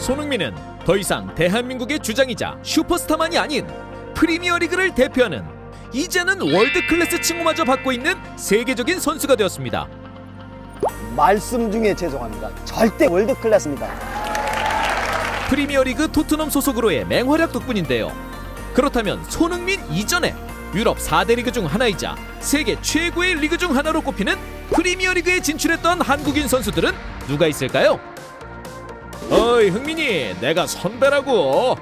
손흥민은 더 이상 대한민국의 주장이자 슈퍼스타만이 아닌 프리미어리그를 대표하는 이제는 월드클래스 칭호마저 받고 있는 세계적인 선수가 되었습니다. 말씀 중에 죄송합니다. 절대 월드클래스입니다. 프리미어리그 토트넘 소속으로의 맹활약 덕분인데요. 그렇다면 손흥민 이전에 유럽 4대 리그 중 하나이자 세계 최고의 리그 중 하나로 꼽히는 프리미어리그에 진출했던 한국인 선수들은 누가 있을까요? 어이 흥민이, 내가 선배라고.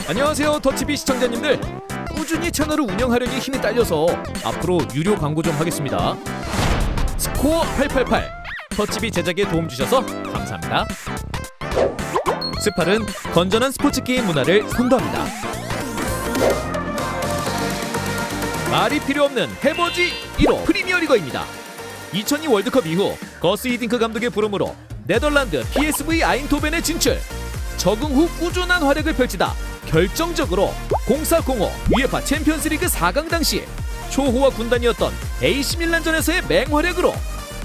안녕하세요 더치비 시청자님들. 꾸준히 채널을 운영하려니 힘이 딸려서 앞으로 유료 광고 좀 하겠습니다. 스코어 888 더치비 제작에 도움 주셔서 감사합니다. 스팔은 건전한 스포츠 게임 문화를 선도합니다. 말이 필요 없는 해버지 1호 프리미어리거입니다. 2002 월드컵 이후 거스 히딩크 감독의 부름으로 네덜란드 PSV 아인토벤에 진출. 적응 후 꾸준한 활약을 펼치다 결정적으로 0405 UEFA 챔피언스리그 4강 당시 초호화 군단이었던 AC 밀란전에서의 맹활약으로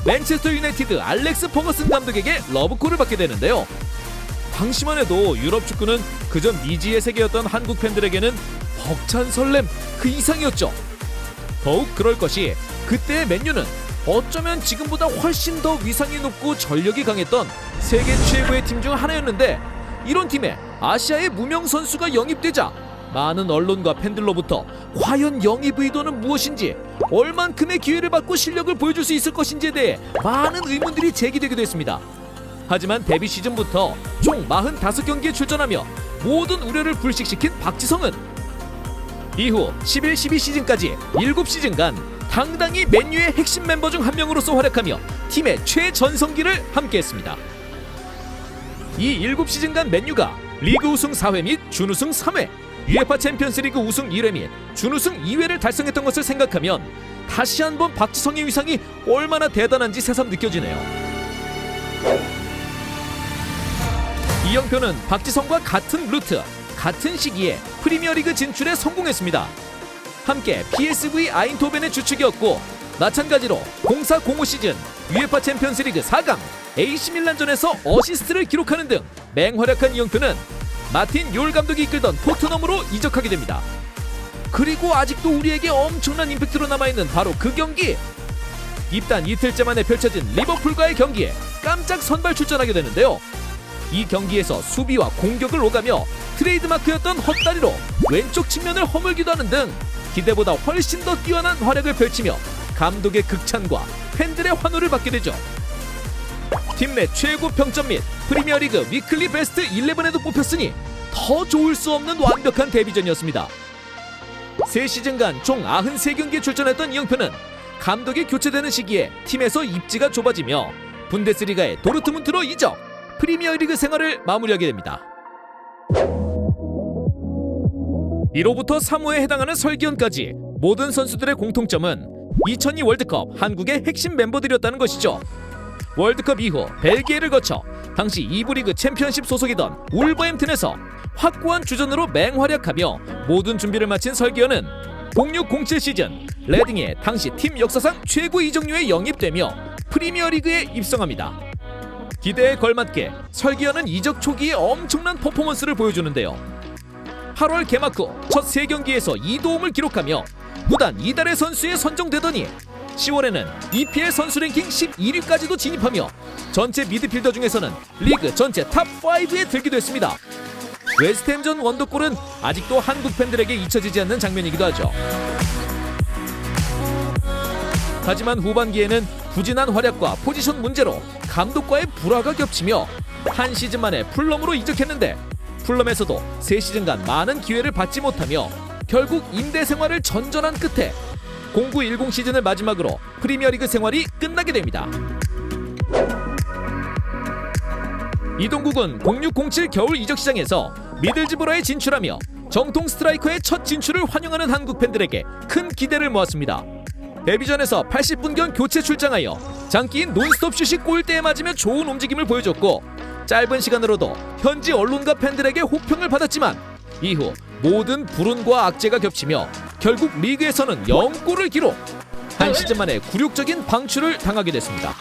맨체스터 유나이티드 알렉스 퍼거슨 감독에게 러브콜을 받게 되는데요. 당시만 해도 유럽 축구는 그저 미지의 세계였던 한국 팬들에게는 벅찬 설렘 그 이상이었죠. 더욱 그럴 것이 그때의 맨유는 어쩌면 지금보다 훨씬 더 위상이 높고 전력이 강했던 세계 최고의 팀 중 하나였는데, 이런 팀에 아시아의 무명 선수가 영입되자 많은 언론과 팬들로부터 과연 영입 의도는 무엇인지, 얼만큼의 기회를 받고 실력을 보여줄 수 있을 것인지에 대해 많은 의문들이 제기되기도 했습니다. 하지만 데뷔 시즌부터 총 45경기에 출전하며 모든 우려를 불식시킨 박지성은 이후 11-12 시즌까지 7시즌간 당당히 맨유의 핵심 멤버 중 한 명으로서 활약하며 팀의 최전성기를 함께했습니다. 이 7시즌간 맨유가 리그 우승 4회 및 준우승 3회, UEFA 챔피언스리그 우승 1회 및 준우승 2회를 달성했던 것을 생각하면 다시 한번 박지성의 위상이 얼마나 대단한지 새삼 느껴지네요. 이영표는 박지성과 같은 루트, 같은 시기에 프리미어리그 진출에 성공했습니다. 함께 PSV 아인토벤의 주축이었고, 마찬가지로 04-05 시즌 UEFA 챔피언스리그 4강 AC 밀란전에서 어시스트를 기록하는 등 맹활약한 이영표는 마틴 욜 감독이 이끌던 토트넘으로 이적하게 됩니다. 그리고 아직도 우리에게 엄청난 임팩트로 남아있는 바로 그 경기, 입단 이틀째 만에 펼쳐진 리버풀과의 경기에 깜짝 선발 출전하게 되는데요. 이 경기에서 수비와 공격을 오가며 트레이드마크였던 헛다리로 왼쪽 측면을 허물기도 하는 등 기대보다 훨씬 더 뛰어난 활약을 펼치며 감독의 극찬과 팬들의 환호를 받게 되죠. 팀 내 최고 평점 및 프리미어리그 위클리 베스트 11에도 뽑혔으니 더 좋을 수 없는 완벽한 데뷔전이었습니다. 3시즌간 총 93경기에 출전했던 이영표는 감독이 교체되는 시기에 팀에서 입지가 좁아지며 분데스리가의 도르트문트로 이적, 프리미어리그 생활을 마무리하게 됩니다. 1호부터 3호에 해당하는 설기현까지 모든 선수들의 공통점은 2002 월드컵 한국의 핵심 멤버들이었다는 것이죠. 월드컵 이후 벨기에를 거쳐 당시 2부 리그 챔피언십 소속이던 울버햄튼에서 확고한 주전으로 맹활약하며 모든 준비를 마친 설기현은 06-07 시즌 레딩에 당시 팀 역사상 최고 이적료에 영입되며 프리미어리그에 입성합니다. 기대에 걸맞게 설기현은 이적 초기에 엄청난 퍼포먼스를 보여주는데요. 8월 개막 후 첫 3경기에서 2도움을 기록하며 구단 이달의 선수에 선정되더니 10월에는 EPL 선수 랭킹 11위까지도 진입하며 전체 미드필더 중에서는 리그 전체 탑5에 들기도 했습니다. 웨스트햄전 원더골은 아직도 한국 팬들에게 잊혀지지 않는 장면이기도 하죠. 하지만 후반기에는 부진한 활약과 포지션 문제로 감독과의 불화가 겹치며 한 시즌 만에 풀럼으로 이적했는데, 풀럼에서도 3시즌간 많은 기회를 받지 못하며 결국 임대 생활을 전전한 끝에 09-10 시즌을 마지막으로 프리미어리그 생활이 끝나게 됩니다. 이동국은 06-07 겨울 이적 시장에서 미들즈브러에 진출하며 정통 스트라이커의 첫 진출을 환영하는 한국 팬들에게 큰 기대를 모았습니다. 데뷔전에서 80분경 교체 출장하여 장기인 논스톱 슛이 골대에 맞으며 좋은 움직임을 보여줬고, 짧은 시간으로도 현지 언론과 팬들에게 호평을 받았지만 이후 모든 불운과 악재가 겹치며 결국 리그에서는 0골을 기록, 한 시즌 만에 굴욕적인 방출을 당하게 됐습니다.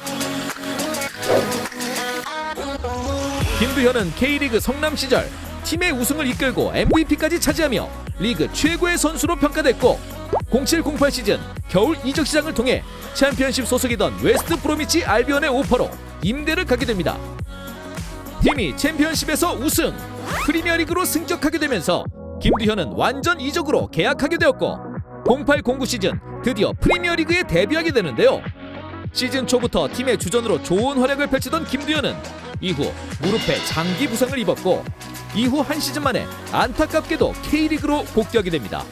김두현은 K리그 성남 시절 팀의 우승을 이끌고 MVP까지 차지하며 리그 최고의 선수로 평가됐고 07-08 시즌 겨울 이적 시장을 통해 챔피언십 소속이던 웨스트 브로미치 알비온의 오퍼로 임대를 가게 됩니다. 팀이 챔피언십에서 우승, 프리미어리그로 승격하게 되면서 김두현은 완전 이적으로 계약하게 되었고 08-09 시즌 드디어 프리미어리그에 데뷔하게 되는데요. 시즌 초부터 팀의 주전으로 좋은 활약을 펼치던 김두현은 이후 무릎에 장기 부상을 입었고 이후 한 시즌 만에 안타깝게도 K리그로 복귀하게 됩니다.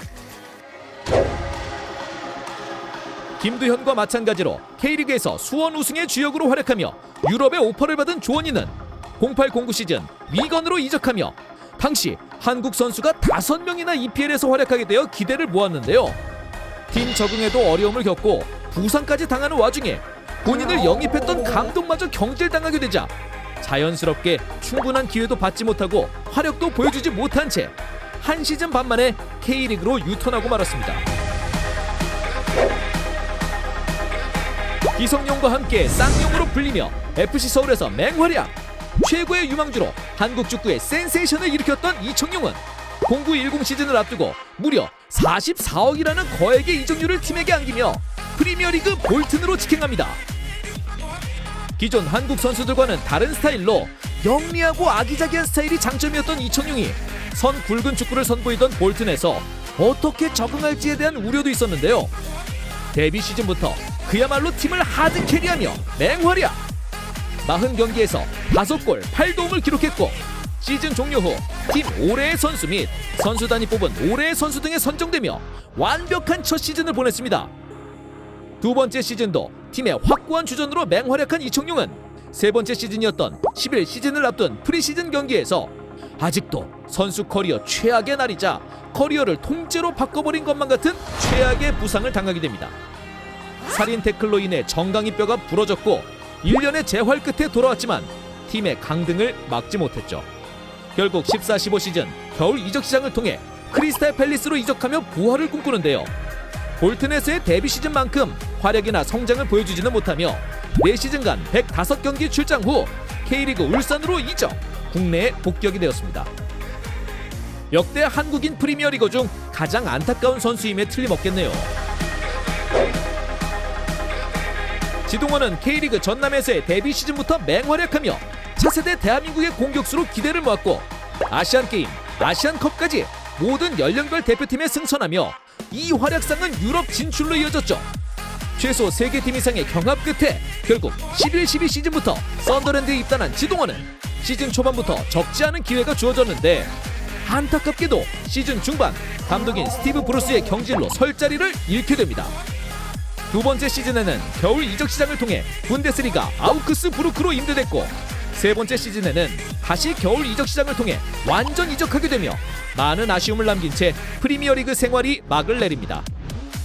김두현과 마찬가지로 K리그에서 수원 우승의 주역으로 활약하며 유럽의 오퍼를 받은 조원희는 08-09 시즌 위건으로 이적하며 당시 한국 선수가 5명이나 EPL에서 활약하게 되어 기대를 모았는데요. 팀 적응에도 어려움을 겪고 부상까지 당하는 와중에 본인을 영입했던 감독마저 경질당하게 되자 자연스럽게 충분한 기회도 받지 못하고 화력도 보여주지 못한 채 한 시즌 반 만에 K리그로 유턴하고 말았습니다. 기성용과 함께 쌍용으로 불리며 FC 서울에서 맹활약, 최고의 유망주로 한국 축구의 센세이션을 일으켰던 이청용은 09-10 시즌을 앞두고 무려 44억이라는 거액의 이적료를 팀에게 안기며 프리미어리그 볼튼으로 직행합니다. 기존 한국 선수들과는 다른 스타일로 영리하고 아기자기한 스타일이 장점이었던 이청용이 선 굵은 축구를 선보이던 볼튼에서 어떻게 적응할지에 대한 우려도 있었는데요. 데뷔 시즌부터 그야말로 팀을 하드 캐리하며 맹활약! 40경기에서 5골 8도움을 기록했고 시즌 종료 후 팀 올해의 선수 및 선수단이 뽑은 올해의 선수 등에 선정되며 완벽한 첫 시즌을 보냈습니다. 두 번째 시즌도 팀의 확고한 주전으로 맹활약한 이청용은 세 번째 시즌이었던 11 시즌을 앞둔 프리시즌 경기에서 아직도 선수 커리어 최악의 날이자 커리어를 통째로 바꿔버린 것만 같은 최악의 부상을 당하게 됩니다. 살인 태클로 인해 정강이 뼈가 부러졌고 1년의 재활 끝에 돌아왔지만 팀의 강등을 막지 못했죠. 결국 14-15 시즌 겨울 이적 시장을 통해 크리스탈 팰리스로 이적하며 부활을 꿈꾸는데요. 볼튼에서의 데뷔 시즌만큼 활약이나 성장을 보여주지는 못하며 4시즌간 105경기 출장 후 K리그 울산으로 이적, 국내에 복귀하게 되었습니다. 역대 한국인 프리미어리거 중 가장 안타까운 선수임에 틀림없겠네요. 지동원은 K리그 전남에서의 데뷔 시즌부터 맹활약하며 차세대 대한민국의 공격수로 기대를 모았고 아시안게임, 아시안컵까지 모든 연령별 대표팀에 승선하며 이 활약상은 유럽 진출로 이어졌죠. 최소 3개 팀 이상의 경합 끝에 결국 11-12 시즌부터 썬더랜드에 입단한 지동원은 시즌 초반부터 적지 않은 기회가 주어졌는데 안타깝게도 시즌 중반 감독인 스티브 브루스의 경질로 설 자리를 잃게 됩니다. 두 번째 시즌에는 겨울 이적 시장을 통해 분데스리가 아우크스부르크로 임대됐고 세 번째 시즌에는 다시 겨울 이적 시장을 통해 완전 이적하게 되며 많은 아쉬움을 남긴 채 프리미어리그 생활이 막을 내립니다.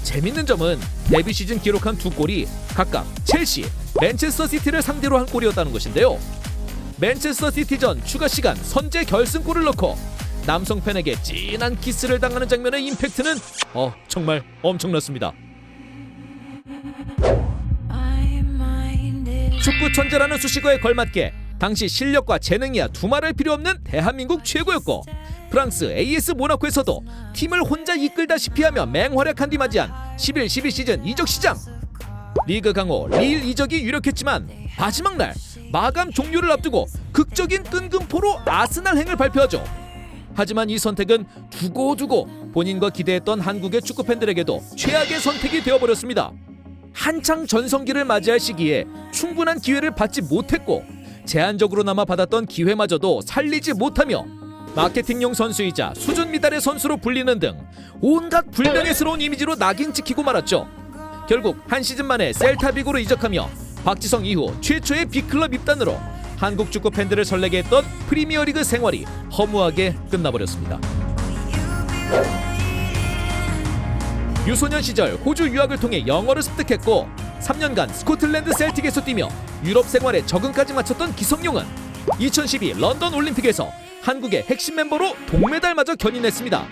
재밌는 점은 데뷔 시즌 기록한 2골이 각각 첼시, 맨체스터 시티를 상대로 한 골이었다는 것인데요. 맨체스터 시티전 추가 시간 선제 결승골을 넣고 남성 팬에게 진한 키스를 당하는 장면의 임팩트는 정말 엄청났습니다. 축구 천재라는 수식어에 걸맞게 당시 실력과 재능이야 두말할 필요 없는 대한민국 최고였고 프랑스 AS 모나코에서도 팀을 혼자 이끌다시피 하며 맹활약한 뒤 맞이한 11-12 시즌 이적 시장. 리그 강호 릴 이적이 유력했지만 마지막 날 마감 종료를 앞두고 극적인 뜬금포로 아스날행을 발표하죠. 하지만 이 선택은 두고두고 본인과 기대했던 한국의 축구 팬들에게도 최악의 선택이 되어버렸습니다. 한창 전성기를 맞이할 시기에 충분한 기회를 받지 못했고 제한적으로나마 받았던 기회마저도 살리지 못하며 마케팅용 선수이자 수준 미달의 선수로 불리는 등 온갖 불명예스러운 이미지로 낙인 찍히고 말았죠. 결국 한 시즌 만에 셀타비고로 이적하며 박지성 이후 최초의 B클럽 입단으로 한국 축구 팬들을 설레게 했던 프리미어리그 생활이 허무하게 끝나버렸습니다. 유소년 시절 호주 유학을 통해 영어를 습득했고 3년간 스코틀랜드 셀틱에서 뛰며 유럽 생활에 적응까지 마쳤던 기성용은 2012 런던 올림픽에서 한국의 핵심 멤버로 동메달마저 견인했습니다.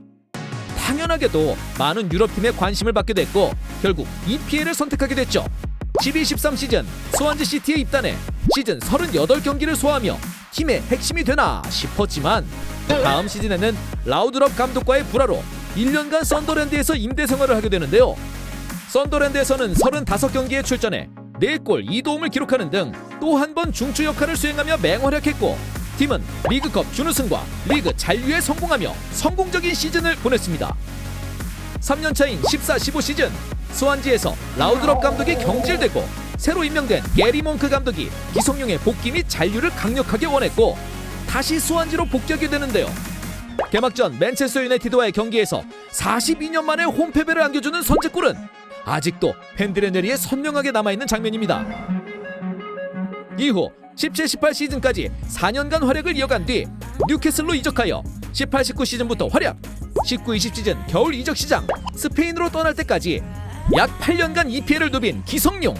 당연하게도 많은 유럽팀의 관심을 받게 됐고 결국 EPL을 선택하게 됐죠. 12-13 시즌 스완지 시티에 입단해 시즌 38경기를 소화하며 팀의 핵심이 되나 싶었지만 다음 시즌에는 라우드럽 감독과의 불화로 1년간 썬더랜드에서 임대 생활을 하게 되는데요. 썬더랜드에서는 35경기에 출전해 4골 2도움을 기록하는 등 또 한 번 중추 역할을 수행하며 맹활약했고 팀은 리그컵 준우승과 리그 잔류에 성공하며 성공적인 시즌을 보냈습니다. 3년차인 14-15 시즌 스완지에서 라우드럽 감독이 경질되고 새로 임명된 게리 몽크 감독이 기성용의 복귀 및 잔류를 강력하게 원했고 다시 스완지로 복귀하게 되는데요. 개막전 맨체스터 유나이티드와의 경기에서 42년 만에 홈패배를 안겨주는 선제골은 아직도 팬들의 뇌리에 선명하게 남아있는 장면입니다. 이후 17-18 시즌까지 4년간 활약을 이어간 뒤 뉴캐슬로 이적하여 18-19 시즌부터 활약, 19-20 시즌 겨울 이적 시장 스페인으로 떠날 때까지 약 8년간 EPL을 누빈 기성용.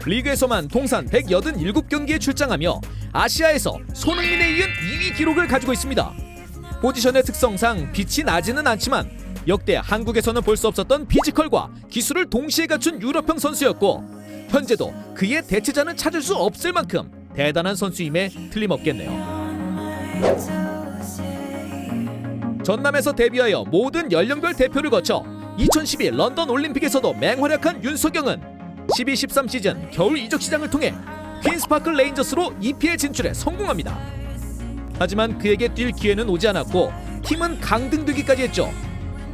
리그에서만 통산 187경기에 출장하며 아시아에서 손흥민에 이은 2위 기록을 가지고 있습니다. 포지션의 특성상 빛이 나지는 않지만 역대 한국에서는 볼 수 없었던 피지컬과 기술을 동시에 갖춘 유럽형 선수였고 현재도 그의 대체자는 찾을 수 없을 만큼 대단한 선수임에 틀림없겠네요. 전남에서 데뷔하여 모든 연령별 대표를 거쳐 2012 런던 올림픽에서도 맹활약한 윤석영은 12-13 시즌 겨울 이적 시장을 통해 퀸스파크 레인저스로 EPL 진출에 성공합니다. 하지만 그에게 뛸 기회는 오지 않았고 팀은 강등되기까지 했죠.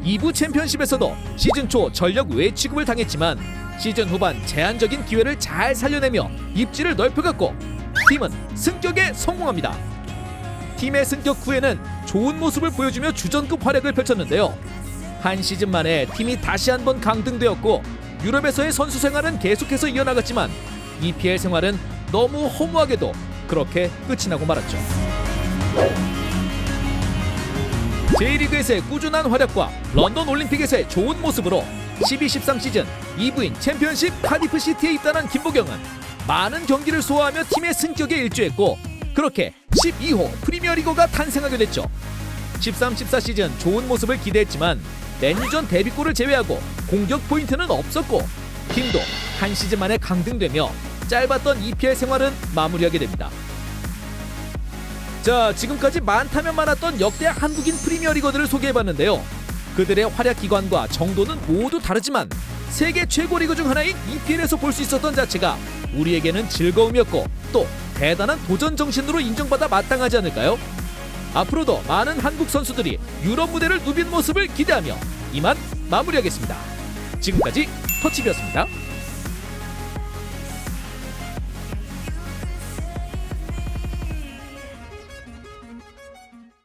2부 챔피언십에서도 시즌 초 전력 외 취급을 당했지만 시즌 후반 제한적인 기회를 잘 살려내며 입지를 넓혀갔고 팀은 승격에 성공합니다. 팀의 승격 후에는 좋은 모습을 보여주며 주전급 활약을 펼쳤는데요. 한 시즌 만에 팀이 다시 한번 강등되었고 유럽에서의 선수 생활은 계속해서 이어나갔지만 EPL 생활은 너무 허무하게도 그렇게 끝이 나고 말았죠. J리그에서의 꾸준한 활약과 런던 올림픽에서의 좋은 모습으로 12-13 시즌 2부인 챔피언십 카디프 시티에 입단한 김보경은 많은 경기를 소화하며 팀의 승격에 일조했고 그렇게 12호 프리미어리거가 탄생하게 됐죠. 13-14 시즌 좋은 모습을 기대했지만 맨유전 데뷔골을 제외하고 공격 포인트는 없었고 팀도 한 시즌 만에 강등되며 짧았던 EPL 생활은 마무리하게 됩니다. 자, 지금까지 많다면 많았던 역대 한국인 프리미어리거들을 소개해봤는데요. 그들의 활약 기관과 정도는 모두 다르지만 세계 최고 리그 중 하나인 EPL에서 볼 수 있었던 자체가 우리에게는 즐거움이었고 또 대단한 도전 정신으로 인정받아 마땅하지 않을까요? 앞으로도 많은 한국 선수들이 유럽 무대를 누빈 모습을 기대하며 이만 마무리하겠습니다. 지금까지 터치비였습니다.